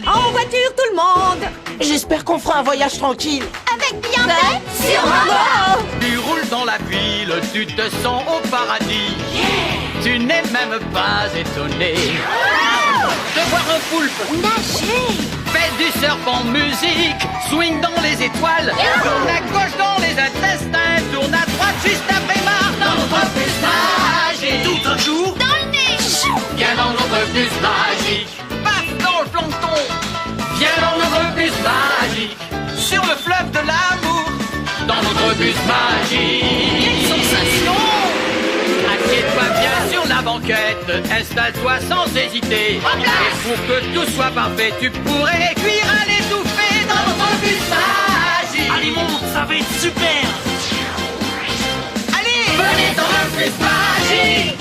En voiture, tout le monde! J'espère qu'on fera un voyage tranquille. Avec Bianca, sûrement. Tu roules dans la ville, tu te sens au paradis. Tu n'es même pas étonné de voir un poulpe Nager. fait du surf en musique, swing dans les étoiles, tourne à gauche dans les intestins, tourne à droite juste après marre dans notre bus magique. Tout un jour Dans le nez. viens dans notre bus magique. Passe dans le plancton, viens dans notre bus magique. Sur le fleuve de l'amour, dans notre bus magique. Quelle sensation! Assieds-toi bien sur la banquette, installe-toi sans hésiter. Et pour que tout soit parfait, tu pourrais cuire à l'étouffée dans notre bus magique. Allez, monte, ça va être super. Allez, venez dans le bus magique.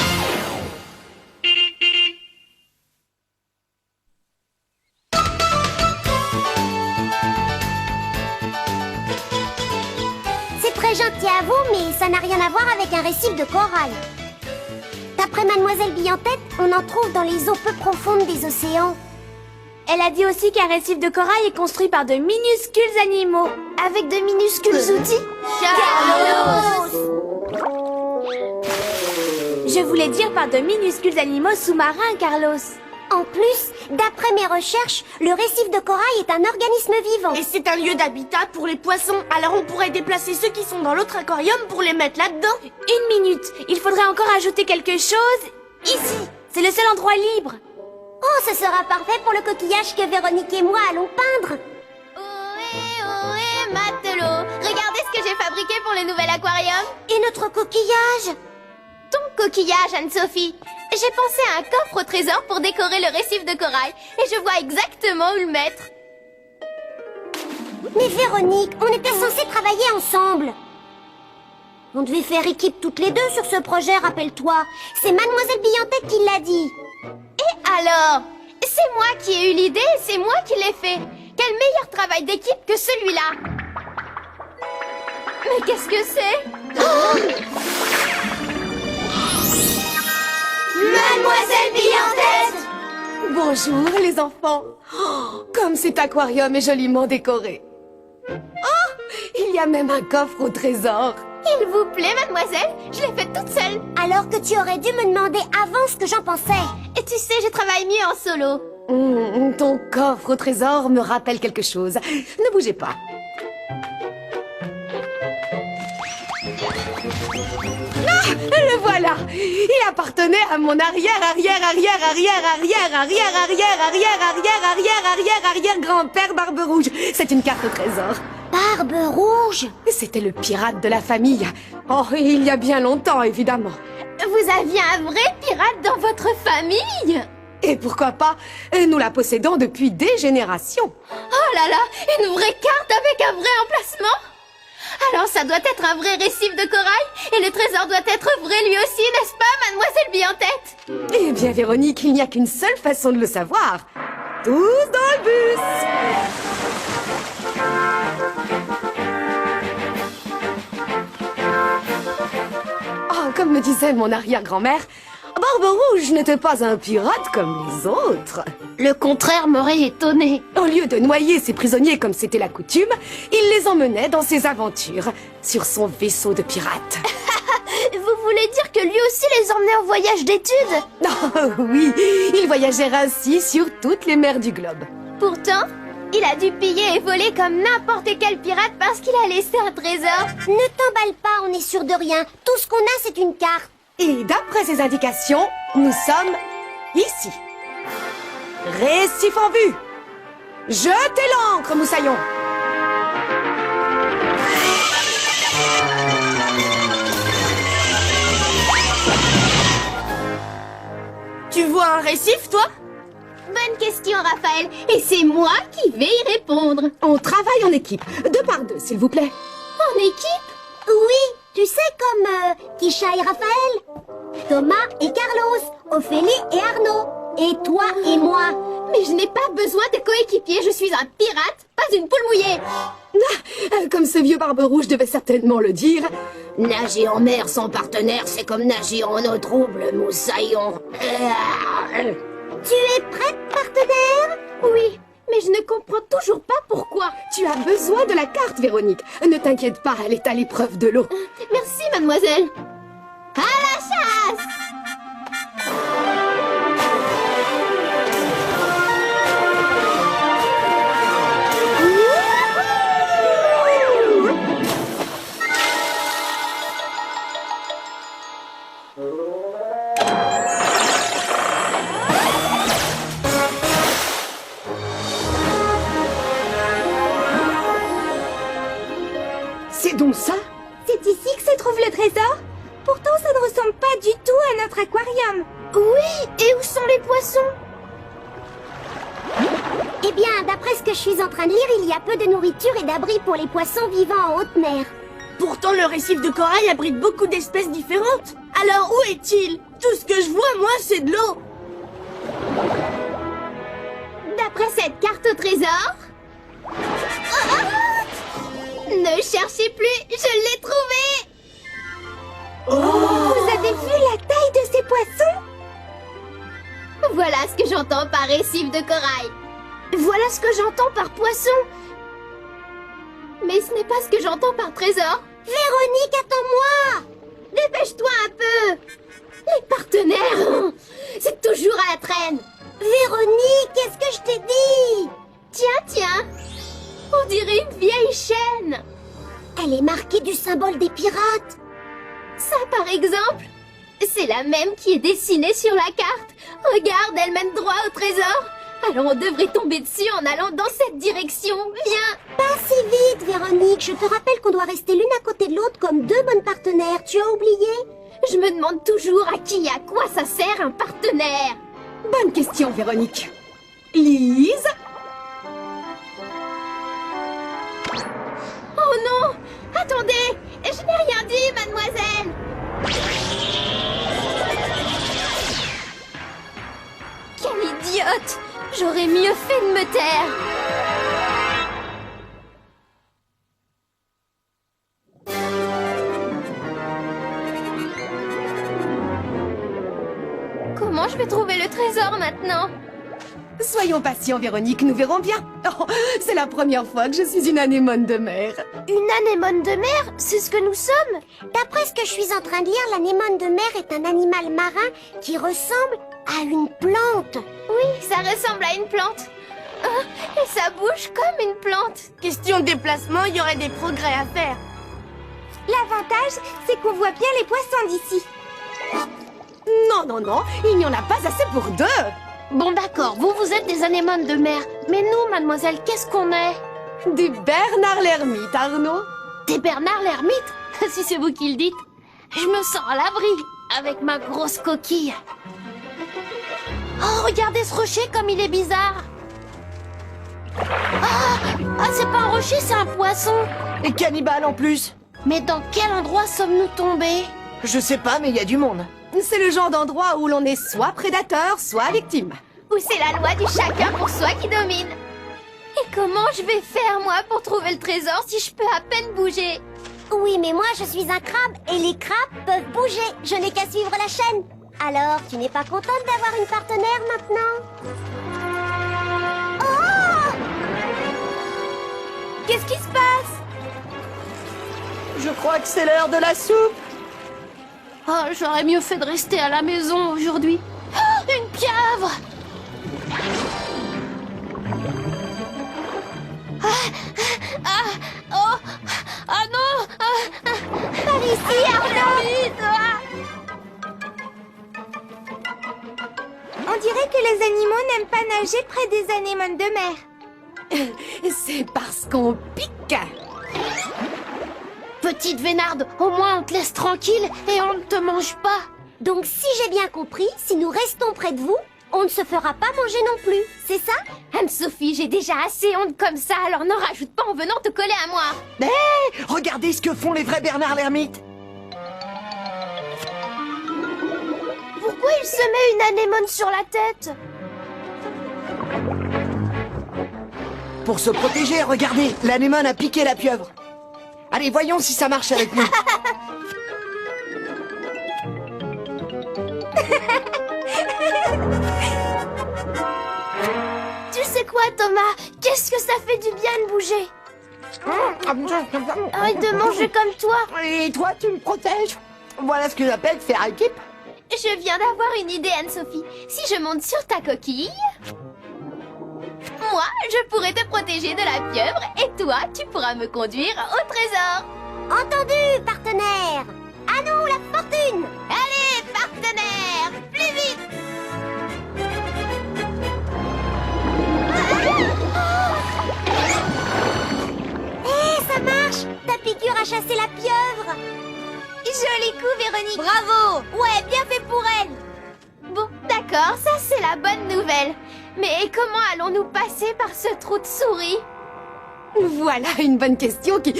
C'est très gentil à vous, mais ça n'a rien à voir avec un récif de corail. D'après Mademoiselle Billantette, on en trouve dans les eaux peu profondes des océans. Elle a dit aussi qu'un récif de corail est construit par de minuscules animaux. Avec de minuscules outils. Je voulais dire par de minuscules animaux sous-marins, Carlos. En plus, d'après mes recherches, le récif de corail est un organisme vivant. Et c'est un lieu d'habitat pour les poissons, alors on pourrait déplacer ceux qui sont dans l'autre aquarium pour les mettre là-dedans. Une minute, il faudrait encore ajouter quelque chose ici. C'est le seul endroit libre. Oh, ce sera parfait pour le coquillage que Véronique et moi allons peindre. Ohé, matelot. Regardez ce que j'ai fabriqué pour le nouvel aquarium. Et notre coquillage? Ton coquillage, Anne-Sophie. J'ai pensé à un coffre au trésor pour décorer le récif de corail. Et je vois exactement où le mettre. Mais Véronique, on était censés travailler ensemble. On devait faire équipe toutes les deux sur ce projet, rappelle-toi. C'est Mademoiselle Billantette qui l'a dit. Et alors? C'est moi qui ai eu l'idée et c'est moi qui l'ai fait. Quel meilleur travail d'équipe que celui-là? Mais qu'est-ce que c'est? Mademoiselle Billantette! Bonjour les enfants. Oh, comme cet aquarium est joliment décoré. Oh, il y a même un coffre au trésor. Il vous plaît, mademoiselle? Je l'ai fait toute seule. Alors que tu aurais dû me demander avant ce que j'en pensais. Et tu sais, je travaille mieux en solo. Ton coffre au trésor me rappelle quelque chose. Ne bougez pas. Ah, le voilà. Il appartenait à mon arrière grand-père Barbe Rouge. C'est une carte au trésor. Barbe Rouge! C'était le pirate de la famille. Oh, il y a bien longtemps, évidemment. Vous aviez un vrai pirate dans votre famille? Et pourquoi pas, nous la possédons depuis des générations. Oh là là, une vraie carte avec un vrai emplacement? Alors ça doit être un vrai récif de corail, et le trésor doit être vrai lui aussi, n'est-ce pas, mademoiselle Billantette? Eh bien, Véronique, il n'y a qu'une seule façon de le savoir. Tous dans le bus! Oh, comme me disait mon arrière-grand-mère, Barbe Rouge n'était pas un pirate comme les autres. Le contraire m'aurait étonné. Au lieu de noyer ses prisonniers comme c'était la coutume, il les emmenait dans ses aventures, sur son vaisseau de pirate. Vous voulez dire que lui aussi les emmenait en voyage d'études? Oh oui, il voyageait ainsi sur toutes les mers du globe. Pourtant, il a dû piller et voler comme n'importe quel pirate parce qu'il a laissé un trésor. Ne t'emballe pas, on est sûr de rien. Tout ce qu'on a, c'est une carte. Et d'après ses indications, nous sommes ici. Récif en vue. Jetez l'ancre, moussaillon. Tu vois un récif, toi? Bonne question, Raphaël. Et c'est moi qui vais y répondre. On travaille en équipe. 2 par 2, s'il vous plaît. En équipe? Oui, tu sais, comme Kisha et Raphaël, Thomas et Carlos, Ophélie et Arnaud, et toi et moi. Mais je n'ai pas besoin de coéquipier. Je suis un pirate, pas une poule mouillée. Comme ce vieux Barbe Rouge devait certainement le dire. Nager en mer sans partenaire, c'est comme nager en eau trouble, moussaillon. Tu es prête, partenaire? as besoin de la carte, Véronique. Ne t'inquiète pas, elle est à l'épreuve de l'eau. Merci, mademoiselle. À la chasse! C'est donc ça? C'est ici que se trouve le trésor? Pourtant, ça ne ressemble pas du tout à notre aquarium. Oui, et où sont les poissons? Eh bien, d'après ce que je suis en train de lire, il y a peu de nourriture et d'abris pour les poissons vivant en haute mer. Pourtant, le récif de corail abrite beaucoup d'espèces différentes. Alors, où est-il? Tout ce que je vois, moi, c'est de l'eau. D'après cette carte au trésor... Ne cherchez plus, je l'ai trouvé! Vous avez vu la taille de ces poissons? Voilà ce que j'entends par récif de corail. Voilà ce que j'entends par poisson. Mais ce n'est pas ce que j'entends par trésor. Véronique, attends-moi! Dépêche-toi un peu! Les partenaires, c'est toujours à la traîne. Véronique, qu'est-ce que je t'ai dit? Tiens, on dirait une vieille chaîne. Elle est marquée du symbole des pirates. Ça, par exemple, c'est la même qui est dessinée sur la carte. Regarde, elle mène droit au trésor. Alors on devrait tomber dessus en allant dans cette direction. Viens! Pas si vite, Véronique. Je te rappelle qu'on doit rester l'une à côté de l'autre comme deux bonnes partenaires. Tu as oublié? Je me demande toujours à qui et à quoi ça sert un partenaire. Bonne question, Véronique. Lise? Oh non! Attendez! Je n'ai rien dit, mademoiselle! Quelle idiote! J'aurais mieux fait de me taire! Comment je vais trouver le trésor maintenant? Soyons patients, Véronique, nous verrons bien. Oh, c'est la première fois que je suis une anémone de mer. Une anémone de mer? C'est ce que nous sommes? D'après ce que je suis en train de lire, l'anémone de mer est un animal marin qui ressemble à une plante. Oui, ça ressemble à une plante. Et ça bouge comme une plante. Question de déplacement, il y aurait des progrès à faire. L'avantage, c'est qu'on voit bien les poissons d'ici. Non, il n'y en a pas assez pour deux. Bon d'accord, vous êtes des anémones de mer. Mais nous, mademoiselle, qu'est-ce qu'on est? Des Bernard l'ermite, Arnaud. Des Bernard l'ermite? Si c'est vous qui le dites. Je me sens à l'abri, avec ma grosse coquille. Oh, regardez ce rocher comme il est bizarre. Ah, c'est pas un rocher, c'est un poisson. Et cannibale en plus. Mais dans quel endroit sommes-nous tombés? Je sais pas, mais il y a du monde. C'est le genre d'endroit où l'on est soit prédateur, soit victime. Ou c'est la loi du chacun pour soi qui domine? Et comment je vais faire, moi, pour trouver le trésor si je peux à peine bouger? Oui, mais moi, je suis un crabe et les crabes peuvent bouger. Je n'ai qu'à suivre la chaîne. Alors, tu n'es pas contente d'avoir une partenaire maintenant? Oh! Qu'est-ce qui se passe? Je crois que c'est l'heure de la soupe. Oh, j'aurais mieux fait de rester à la maison aujourd'hui. Oh, une pieuvre! Ah non! Par ici, Arnaud! On dirait que les animaux n'aiment pas nager près des anémones de mer. C'est parce qu'on pique. Petite Vénarde, au moins on te laisse tranquille et on ne te mange pas. Donc, si j'ai bien compris, si nous restons près de vous, on ne se fera pas manger non plus, c'est ça? Anne-Sophie, j'ai déjà assez honte comme ça, alors n'en rajoute pas en venant te coller à moi. Hé, regardez ce que font les vrais Bernard l'ermite. Pourquoi il se met une anémone sur la tête? Pour se protéger, regardez, l'anémone a piqué la pieuvre. Allez, voyons si ça marche avec nous. Tu sais quoi, Thomas? Qu'est-ce que ça fait du bien de bouger? Arrête de manger comme toi. Et toi, tu me protèges. Voilà ce que j'appelle faire équipe. Je viens d'avoir une idée, Anne-Sophie. Si je monte sur ta coquille, moi, je pourrais te protéger de la pieuvre et toi, tu pourras me conduire au trésor. Entendu, partenaire. À nous, la fortune. Allez, partenaire, plus vite. Hé, ça marche. Ta piqûre a chassé la pieuvre. Joli coup, Véronique. Bravo! Ouais, bien fait pour elle. Bon, d'accord, ça c'est la bonne nouvelle. Mais comment allons-nous passer par ce trou de souris? Voilà une bonne question qui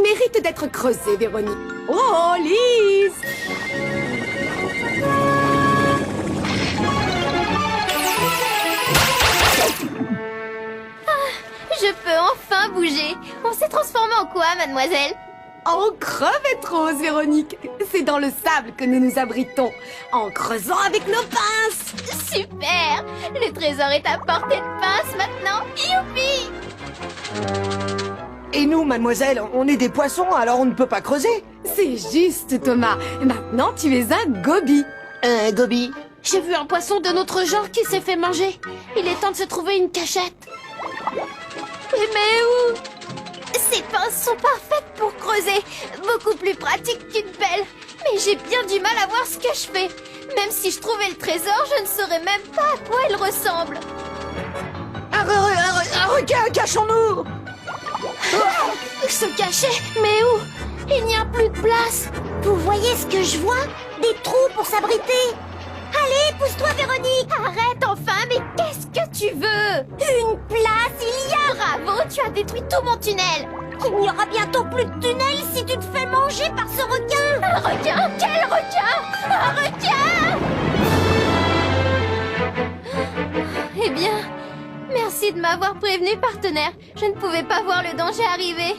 mérite d'être creusée, Véronique. Oh, Lise! Je peux enfin bouger. On s'est transformé en quoi, mademoiselle? En crevette rose, Véronique. C'est dans le sable que nous nous abritons, en creusant avec nos pinces. Super! Le trésor est à portée de pince maintenant. Youpi! Et nous, mademoiselle, on est des poissons, alors on ne peut pas creuser. C'est juste, Thomas. Maintenant, tu es un goby. Un goby. J'ai vu un poisson de notre genre qui s'est fait manger. Il est temps de se trouver une cachette. Mais où? Ces pinces sont parfaites pour creuser. Beaucoup plus pratiques qu'une pelle. Mais j'ai bien du mal à voir ce que je fais. Même si je trouvais le trésor, je ne saurais même pas à quoi il ressemble. Un requin, cachons-nous. Se cacher? Mais où? Il n'y a plus de place. Vous voyez ce que je vois? Des trous pour s'abriter. Allez, pousse-toi, Véronique. Arrête enfin, mais qu'est-ce que tu veux? Une place, il y a. Bravo, tu as détruit tout mon tunnel. Il n'y aura bientôt plus de tunnel si tu te fais manger par ce requin. Un requin? Quel requin? Un requin! Eh bien, merci de m'avoir prévenu, partenaire. Je ne pouvais pas voir le danger arriver.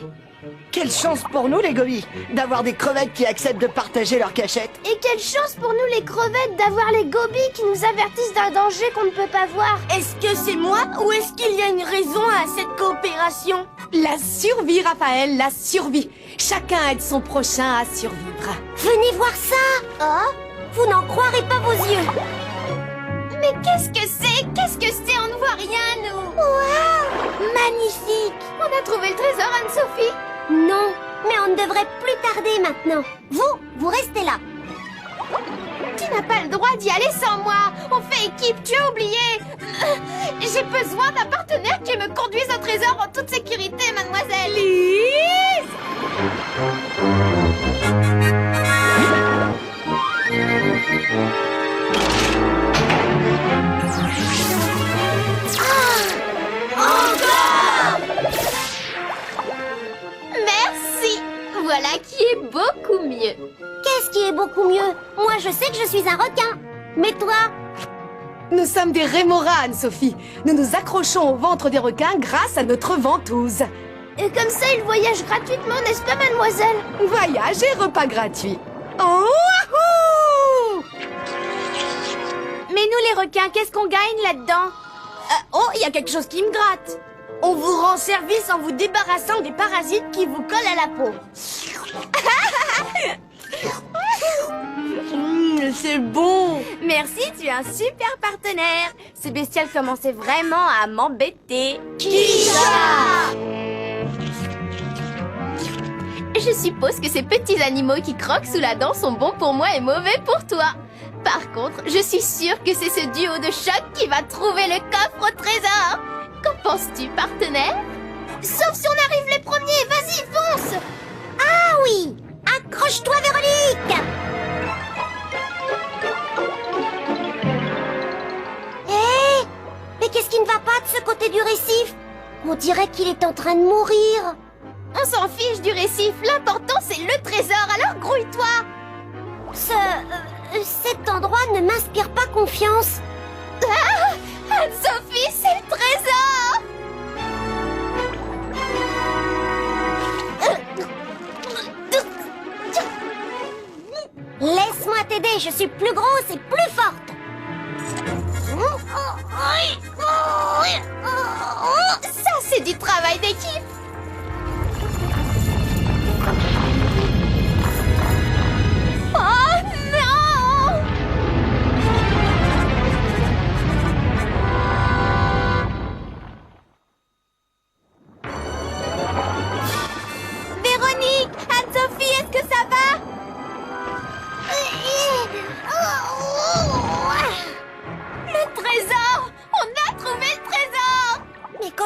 Quelle chance pour nous, les gobies, d'avoir des crevettes qui acceptent de partager leur cachette. Et quelle chance pour nous les crevettes d'avoir les gobies qui nous avertissent d'un danger qu'on ne peut pas voir. Est-ce que c'est moi ou est-ce qu'il y a une raison à cette coopération? La survie, Raphaël, la survie. Chacun aide son prochain à survivre. Venez voir ça. Oh, vous n'en croirez pas vos yeux. Mais qu'est-ce que c'est? Qu'est-ce que c'est? On ne voit rien, nous. Waouh, magnifique. On a trouvé le trésor, Anne-Sophie. Non, mais on ne devrait plus tarder maintenant. Vous restez là. Tu n'as pas le droit d'y aller sans moi. On fait équipe, tu as oublié. J'ai besoin d'un partenaire qui me conduise au trésor en toute sécurité, mademoiselle. Lise! Merci. Voilà qui est beaucoup mieux. Qu'est-ce qui est beaucoup mieux? Moi, je sais que je suis un requin. Mais toi? Nous sommes des rémoras, Anne-Sophie. Nous nous accrochons au ventre des requins grâce à notre ventouse. Et comme ça, ils voyagent gratuitement, n'est-ce pas, mademoiselle? Voyage et repas gratuits. Oh, wahou! Mais nous les requins, qu'est-ce qu'on gagne là-dedans? Oh, il y a quelque chose qui me gratte. On vous rend service en vous débarrassant des parasites qui vous collent à la peau. C'est bon. Merci, tu es un super partenaire. Ce bestial commençait vraiment à m'embêter. Je suppose que ces petits animaux qui croquent sous la dent sont bons pour moi et mauvais pour toi. Par contre, je suis sûre que c'est ce duo de choc qui va trouver le coffre au trésor. Qu'en penses-tu, partenaire? Sauf si on arrive les premiers, vas-y, fonce! Ah oui! Accroche-toi, Véronique! Hé! Mais qu'est-ce qui ne va pas de ce côté du récif? On dirait qu'il est en train de mourir. On s'en fiche du récif, l'important c'est le trésor, alors grouille-toi! Cet endroit ne m'inspire pas confiance. Ah! Anne-Sophie, c'est le trésor! Laisse-moi t'aider, je suis plus grosse et plus forte. Ça, c'est du travail d'équipe!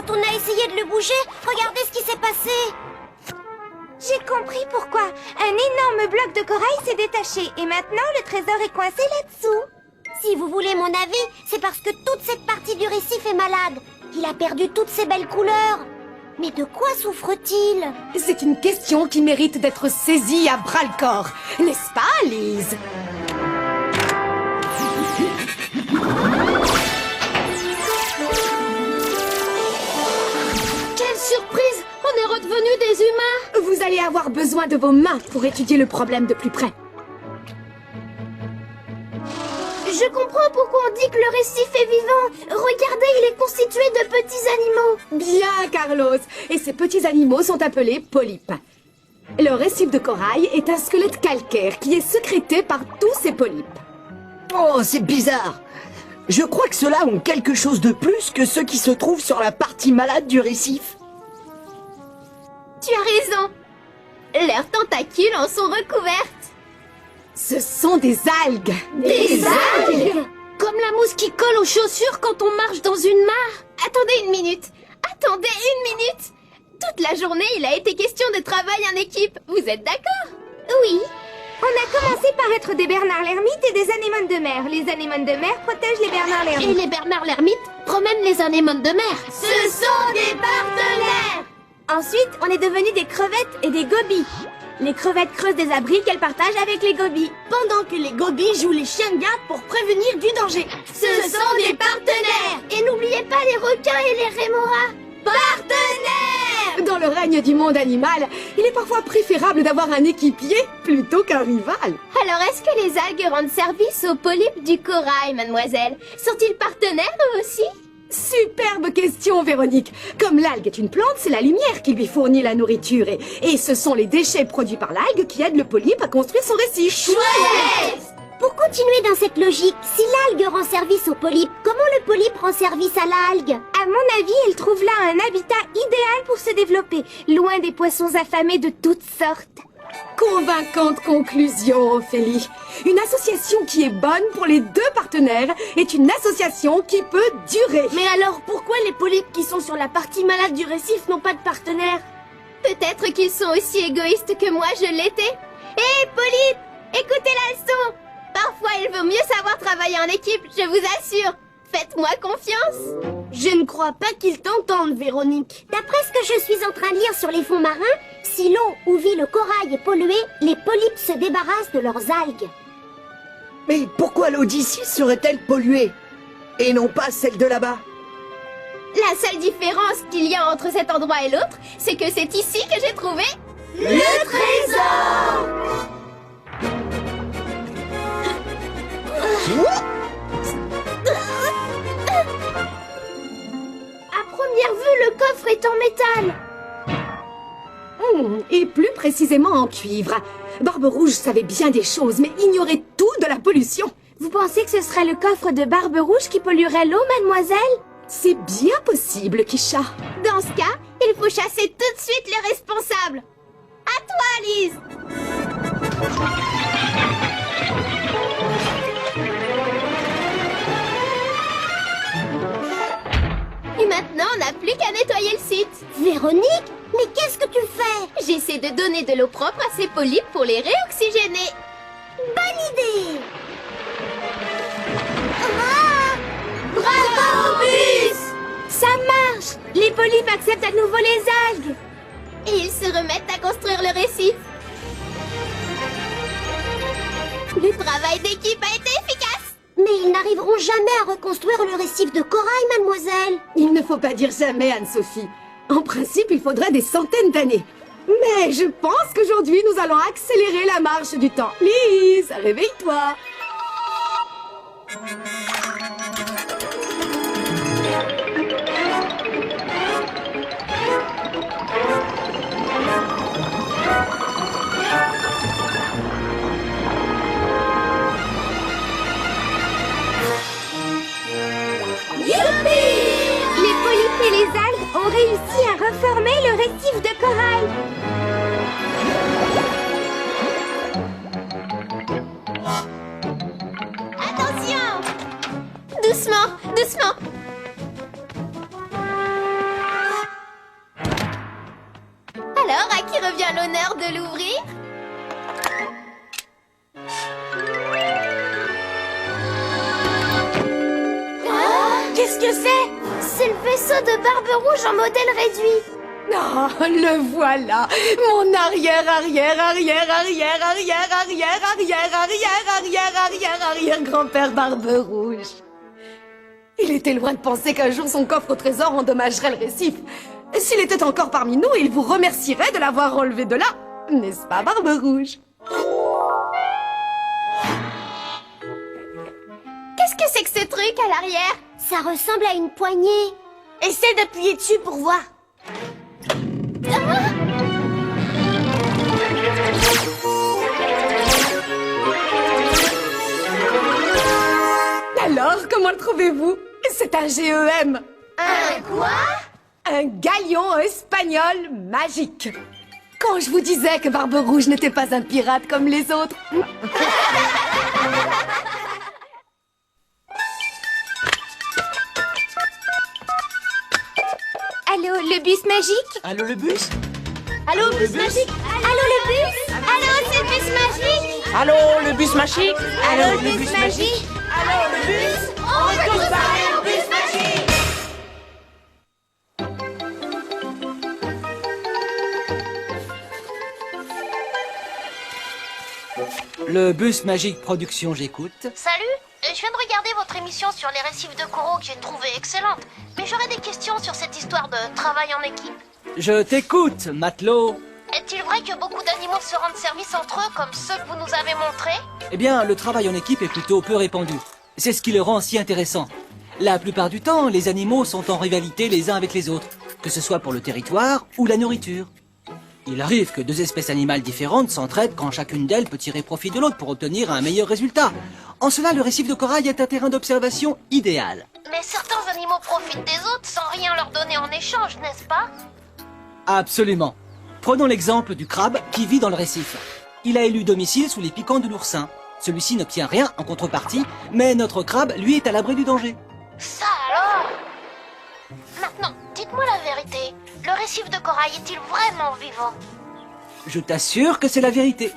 on a essayé de le bouger, regardez ce qui s'est passé. J'ai compris pourquoi. Un énorme bloc de corail s'est détaché et maintenant le trésor est coincé là-dessous. Si vous voulez mon avis, c'est parce que toute cette partie du récif est malade. Il a perdu toutes ses belles couleurs. Mais de quoi souffre-t-il? C'est une question qui mérite d'être saisie à bras-le-corps. N'est-ce pas, Lise? Quelle surprise! On est redevenu des humains! Vous allez avoir besoin de vos mains pour étudier le problème de plus près. Je comprends pourquoi on dit que le récif est vivant. Regardez, il est constitué de petits animaux. Bien, Carlos. Et ces petits animaux sont appelés polypes. Le récif de corail est un squelette calcaire qui est sécrété par tous ces polypes. Oh, c'est bizarre. Je crois que ceux-là ont quelque chose de plus que ceux qui se trouvent sur la partie malade du récif. Tu as raison. Leurs tentacules en sont recouvertes. Ce sont des algues. Des algues! Comme la mousse qui colle aux chaussures quand on marche dans une mare. Attendez une minute. Attendez une minute. Toute la journée, il a été question de travail en équipe. Vous êtes d'accord? Oui. On a commencé par être des Bernard l'ermite et des anémones de mer. Les anémones de mer protègent les Bernard Et l'ermite. les Bernard l'ermite promènent les anémones de mer. Ce sont des partenaires. Ensuite, on est devenus des crevettes et des gobies. Les crevettes creusent des abris qu'elles partagent avec les gobies. Pendant que les gobies jouent les chiens de garde pour prévenir du danger. Ce sont des partenaires. Et n'oubliez pas les requins et les rémoras. Partenaires! Dans le règne du monde animal, il est parfois préférable d'avoir un équipier plutôt qu'un rival. Alors, est-ce que les algues rendent service aux polypes du corail, mademoiselle? Sont-ils partenaires eux aussi? Superbe question, Véronique. Comme l'algue est une plante, c'est la lumière qui lui fournit la nourriture. Et ce sont les déchets produits par l'algue qui aident le polype à construire son récif. Chouette! Pour continuer dans cette logique, si l'algue rend service au polype, comment le polype rend service à l'algue? À mon avis, elle trouve là un habitat idéal pour se développer, loin des poissons affamés de toutes sortes. Convaincante conclusion, Ophélie. Une association qui est bonne pour les deux partenaires est une association qui peut durer. Mais alors, pourquoi les polypes qui sont sur la partie malade du récif n'ont pas de partenaire? Peut-être qu'ils sont aussi égoïstes que moi je l'étais. Hé, polype! Écoutez la leçon! Parfois, il vaut mieux savoir travailler en équipe, je vous assure. Faites-moi confiance. Je ne crois pas qu'ils t'entendent, Véronique. D'après ce que je suis en train de lire sur les fonds marins, si l'eau où vit le corail est polluée, les polypes se débarrassent de leurs algues. Mais pourquoi l'eau d'ici serait-elle polluée? Et non pas celle de là-bas? La seule différence qu'il y a entre cet endroit et l'autre, c'est que c'est ici que j'ai trouvé Le trésor! À première vue, le coffre est en métal. Et plus précisément en cuivre. Barbe Rouge savait bien des choses, mais ignorait tout de la pollution. Vous pensez que ce serait le coffre de Barbe Rouge qui polluerait l'eau, mademoiselle? C'est bien possible, Kisha. Dans ce cas, il faut chasser tout de suite les responsables. À toi, Lise. Et maintenant, on n'a plus qu'à nettoyer le site. Véronique, mais qu'est-ce que tu fais? J'essaie de donner de l'eau propre à ces polypes pour les réoxygéner. Bonne idée! Bravo, Bus! Ça marche! Les polypes acceptent à nouveau les algues. Et ils se remettent à construire le récif. Le travail d'équipe a été efficace. Mais ils n'arriveront jamais à reconstruire le récif de corail, mademoiselle. Il ne faut pas dire jamais, Anne-Sophie. En principe, il faudrait des centaines d'années. Mais je pense qu'aujourd'hui, nous allons accélérer la marche du temps. Lise, réveille-toi. Les polypes et les algues ont réussi à reformer le récif de corail. Attention! Doucement, doucement. qui revient l'honneur de l'ouvrir. Qu'est-ce que c'est? C'est le vaisseau de Barbe Rouge en modèle réduit. Oh, le voilà. Mon arrière grand-père Barbe Rouge. Il était loin de penser qu'un jour son coffre au trésor endommagerait le récif. S'il était encore parmi nous, il vous remercierait de l'avoir enlevé de là. N'est-ce pas, Barbe Rouge? Qu'est-ce que c'est que ce truc à l'arrière? Ça ressemble à une poignée. Essaie d'appuyer dessus pour voir. Alors, comment le trouvez-vous? C'est un GEM. Un quoi? Un galion espagnol magique. Quand je vous disais que Barbe Rouge n'était pas un pirate comme les autres. Allô, le bus magique? Allô, le bus? Allô, bus magique? Allô, le bus? Allô, c'est le bus magique? Allô, le bus magique? Allô, le bus magique? Allô, le bus? On veut tous parler au bus magique! Le bus magique production, j'écoute. Salut, je viens de regarder votre émission sur les récifs de coraux que j'ai trouvée excellente. Mais j'aurais des questions sur cette histoire de travail en équipe. Je t'écoute, matelot. Est-il vrai que beaucoup d'animaux se rendent service entre eux comme ceux que vous nous avez montrés? Eh bien, le travail en équipe est plutôt peu répandu. C'est ce qui le rend si intéressant. La plupart du temps, les animaux sont en rivalité les uns avec les autres, que ce soit pour le territoire ou la nourriture. Il arrive que deux espèces animales différentes s'entraident quand chacune d'elles peut tirer profit de l'autre pour obtenir un meilleur résultat. En cela, le récif de corail est un terrain d'observation idéal. Mais certains animaux profitent des autres sans rien leur donner en échange, n'est-ce pas? Absolument. Prenons l'exemple du crabe qui vit dans le récif. Il a élu domicile sous les piquants de l'oursin. Celui-ci n'obtient rien en contrepartie, mais notre crabe, lui, est à l'abri du danger. Ça alors? Maintenant, dites-moi la vérité. Le récif de corail est-il vraiment vivant? Je t'assure que c'est la vérité.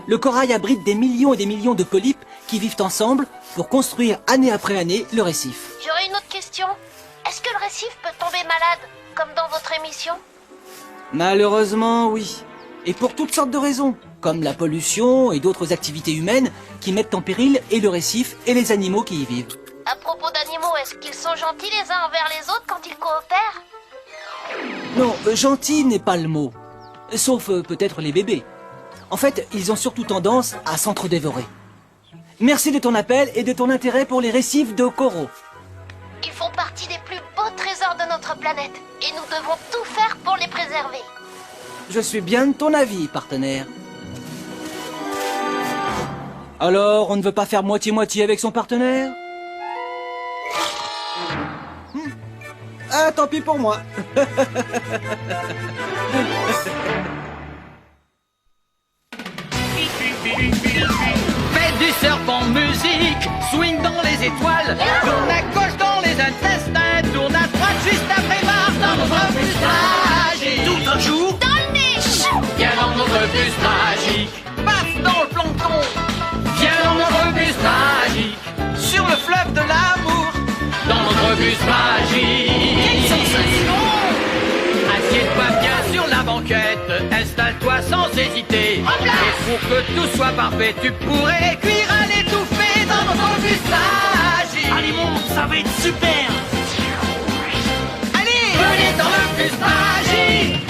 Le corail abrite des millions et des millions de polypes qui vivent ensemble pour construire année après année le récif. J'aurais une autre question. Est-ce que le récif peut tomber malade, comme dans votre émission? Malheureusement, oui. Et pour toutes sortes de raisons, comme la pollution et d'autres activités humaines qui mettent en péril et le récif et les animaux qui y vivent. À propos d'animaux, est-ce qu'ils sont gentils les uns envers les autres quand ils coopèrent? Non, gentil n'est pas le mot. Sauf peut-être les bébés. En fait, ils ont surtout tendance à s'entre-dévorer. Merci de ton appel et de ton intérêt pour les récifs de coraux. Ils font partie des plus beaux trésors de notre planète et nous devons tout faire pour les préserver. Je suis bien de ton avis, partenaire. Alors, on ne veut pas faire moitié-moitié avec son partenaire? Ah, tant pis pour moi. Faites du serpent musique, swing dans les étoiles, tourne à gauche dans les intestins, tourne à droite juste après Mars dans notre bus magique. Tout un jour, Dans le nez! viens dans notre bus magique, paf dans le plancton. Viens dans notre bus magique, sur le fleuve de l'amour, dans notre bus magique. Quelle sensation! Assieds-toi bien sur la banquette, installe-toi sans hésiter. Et pour que tout soit parfait, tu pourrais cuire à l'étouffée dans notre bus magique. Allez, monte, ça va être super! Allez, venez dans le bus magique.